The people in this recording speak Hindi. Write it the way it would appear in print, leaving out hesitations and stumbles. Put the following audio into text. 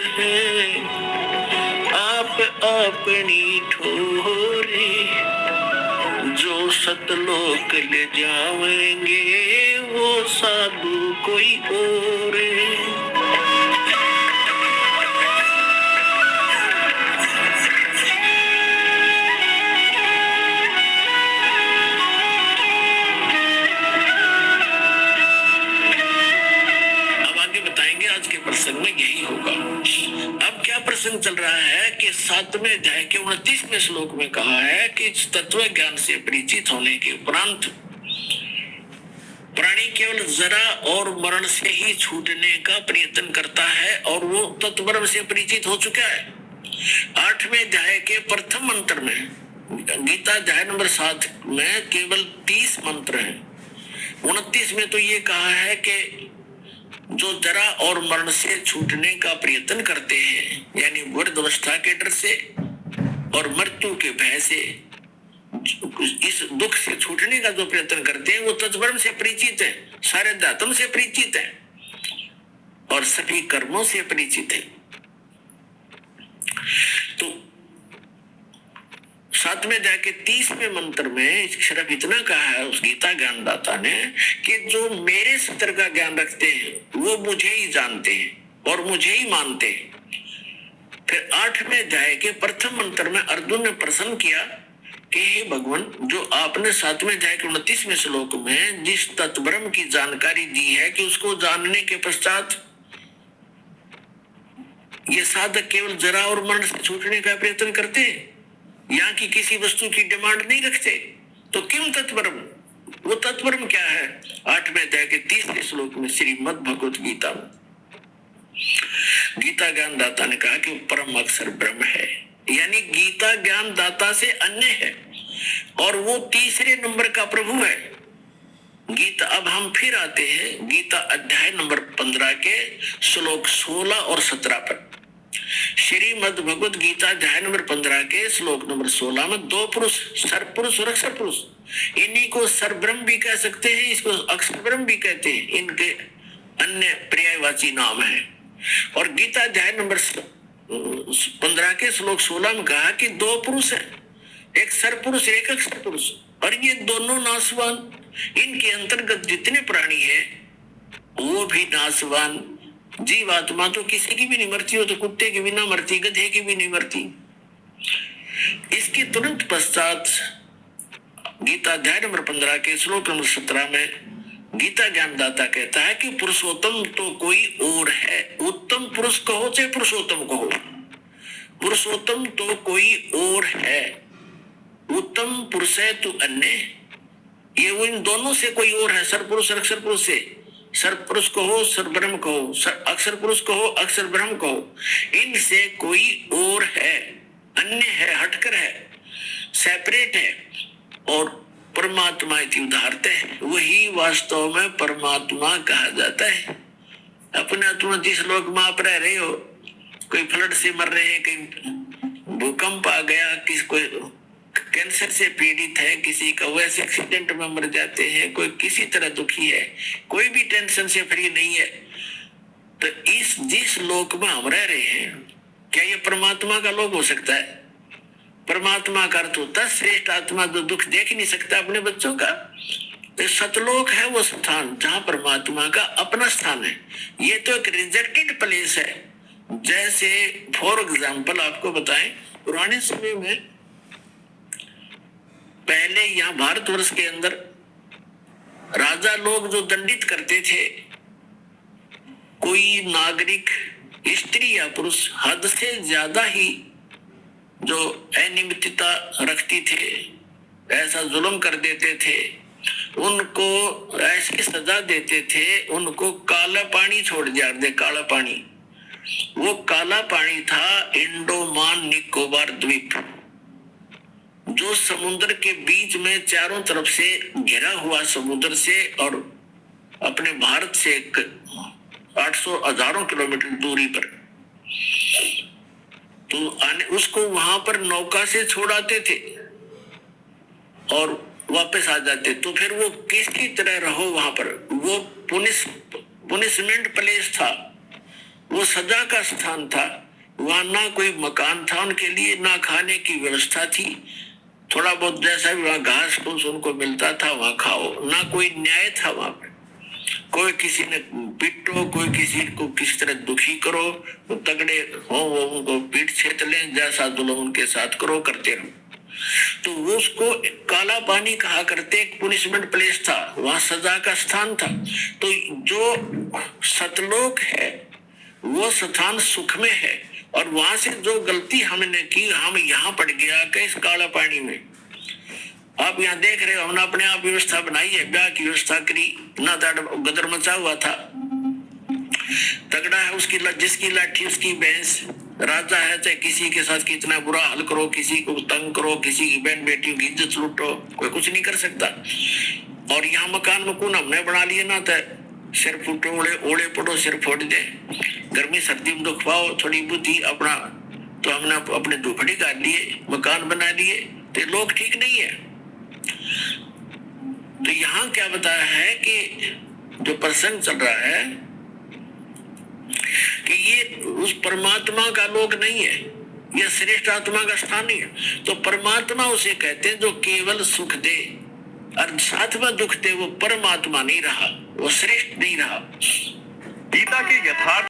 है, आप अपनी ठोरे जो सतलोक ले जाएंगे वो साधु कोई और। आज के प्रसंग में यही होगा। अब क्या प्रसंग चल रहा है कि 7वें अध्याय के 29वें श्लोक में कहा है कि तत्व ज्ञान से परिचित होने के उपरांत प्राणी केवल जरा और मरण से ही छूटने का प्रयत्न करता है और वो तत्व से परिचित हो चुका है। 8वें अध्याय के प्रथम मंत्र में, गीता अध्याय नंबर 7 में केवल 30 मंत्र हैं। 29 में तो ये कहा है कि जो जरा और मरण से छूटने का प्रयत्न करते हैं, यानी वृद्धावस्था के डर से और मृत्यु के भय से, इस दुख से छूटने का जो प्रयत्न करते हैं वो तत्ब्रह्म से परिचित है, सारे धातुओं से परिचित है और सभी कर्मों से परिचित है। तो 7वें अध्याय के 30वें मंत्र में सिर्फ इतना कहा है उस गीता ज्ञानदाता ने कि जो मेरे सत्य का ज्ञान रखते हैं वो मुझे ही जानते हैं और मुझे ही मानते हैं। फिर 8वें अध्याय के प्रथम मंत्र में अर्जुन ने प्रश्न किया कि हे भगवान, जो आपने 7वें अध्याय के 29वें श्लोक में जिस तत्ब्रह्म की जानकारी दी है कि उसको जानने के पश्चात ये साधक केवल जरा और मरण से छूटने का प्रयत्न करते हैं, यहाँ की किसी वस्तु की डिमांड नहीं रखते, तो किम तत्ब्रह्म, वो तत्ब्रह्म क्या है? 8वें अध्याय के 30वें श्लोक में श्रीमद् भगवत गीता में गीता ज्ञान दाता ने कहा कि परम अक्षर ब्रह्म है, यानी गीता ज्ञान दाता से अन्य है और वो तीसरे नंबर का प्रभु है। गीता, अब हम फिर आते हैं गीता अध्याय नंबर 15 के श्लोक 16 और 17 पर। श्रीमद् भगवत गीता अध्याय नंबर 15 के श्लोक नंबर 16 में दो पुरुष, सरपुरुष और अक्षर पुरुष, इन्हीं को सरब्रह्म भी कह सकते हैं, इसको अक्षर ब्रह्म भी कहते हैं, इनके अन्य पर्यायवाची नाम है। और गीता अध्याय नंबर 15 के श्लोक 16 में कहा कि दो पुरुष है, एक सरपुरुष एक अक्षर पुरुष, और ये दोनों नाशवान, इनके अंतर्गत जितने प्राणी है वो भी नाशवान। जीवात्मा तो किसी की भी नहीं मरती, हो तो कुत्ते की भी ना मरती, गधे की भी नहीं मरती। इसके तुरंत पश्चात गीता अध्याय नंबर 15 के श्लोक नंबर 17 में गीता ज्ञानदाता कहता है कि पुरुषोत्तम तो कोई और है, उत्तम पुरुष कहो चाहे पुरुषोत्तम कहो, पुरुषोत्तम तो कोई और है, उत्तम पुरुष है तो अन्य, ये वो इन दोनों से कोई और है, सर पुरुष अक्षर पुरुष से, सर पुरुष कहो सर ब्रह्म कहो, अक्षर पुरुष कहो अक्षर ब्रह्म कहो, इनसे कोई और है, अन्य है, हटकर है, सेपरेट है और परमात्मा इति उदाहरते है, वही वास्तव में परमात्मा कहा जाता है। अपने आत्मा जिस लोक में आप रह रहे हो, कोई फ्लड से मर रहे हैं, कहीं भूकंप आ गया, किसी कोई कैंसर से पीड़ित है, किसी का वैसे एक्सीडेंट में मर जाते हैं, कोई किसी तरह दुखी है, कोई भी टेंशन से फ्री नहीं है, तो इस जिस लोक में हम रह रहे हैं, क्या ये परमात्मा का लोक हो सकता है? परमात्मा का अर्थ होता है श्रेष्ठ आत्मा जो दुख देख नहीं सकता अपने बच्चों का। तो सतलोक है वो स्थान जहां परमात्मा का अपना स्थान है। ये तो एक रिजेक्टेड प्लेस है। जैसे फॉर एग्जाम्पल आपको बताएं, पुराने समय में पहले यहाँ भारतवर्ष के अंदर राजा लोग जो दंडित करते थे, कोई नागरिक स्त्री या पुरुष हद से ज्यादा ही जो अनियमितता रखती थे, ऐसा जुल्म कर देते थे, उनको ऐसी सजा देते थे, उनको काला पानी छोड़ दिया दे, काला पानी। वो काला पानी था इंडोमान निकोबार द्वीप, जो समुद्र के बीच में चारों तरफ से घिरा हुआ समुद्र से और अपने भारत से 800 हजारों किलोमीटर दूरी पर, तो उसको वहां पर नौका से छोड़ाते थे और वापस आ जाते। तो फिर वो किसी तरह रहो वहां पर, वो पुनिशमेंट प्लेस था। वो सजा का स्थान था। वहां ना कोई मकान था उनके लिए, ना खाने की व्यवस्था थी। थोड़ा बहुत जैसा भी वहां घास फूस उनको मिलता था वहां खाओ, ना कोई न्याय था वहां पे। कोई किसी ने पीटो, कोई किसी को किसी तरह दुखी करो, वो तगड़े हो वो उनको पीट छेत लें, जैसा जुल्म उनके साथ करो करते रहो। तो वो उसको काला पानी कहा करते, एक पुनिशमेंट प्लेस था, वहां सजा का स्थान था। तो जो सतलोक है वो स्थान सुख में है, और वहां से जो गलती हमने की, हम यहाँ पड़ गया कि इस काला पानी में। आप यहाँ देख रहे हो, हमने अपने आप व्यवस्था बनाई है, ब्याह की व्यवस्था करी, ना गदर मचा हुआ था। तगड़ा है उसकी जिसकी लाठी उसकी भैंस, राजा है चाहे किसी के साथ कितना बुरा हाल करो, किसी को तंग करो, किसी की बहन बेटियों की इज्जत लूटो, कोई कुछ नहीं कर सकता। और यहाँ मकान मकून हमने बना लिए ना, तो सिर फूटो ओढ़े ओढ़े पड़ो, सिर फोड़ दे, गर्मी सर्दी में दुख पाओ, थोड़ी बुद्धि अपना। तो हमने अपने झोपड़ी काट लिए, मकान बना लिए, तो लोग ठीक नहीं है। तो यहाँ क्या बताया है कि जो प्रसंग चल रहा है कि ये उस परमात्मा का लोक नहीं है, यह श्रेष्ठ आत्मा का स्थान नहीं है। तो परमात्मा उसे कहते हैं जो केवल सुख दे, और साथ में दुख दे, वो परमात्मा नहीं रहा, वो श्रेष्ठ नहीं रहा। गीता के यथार्थ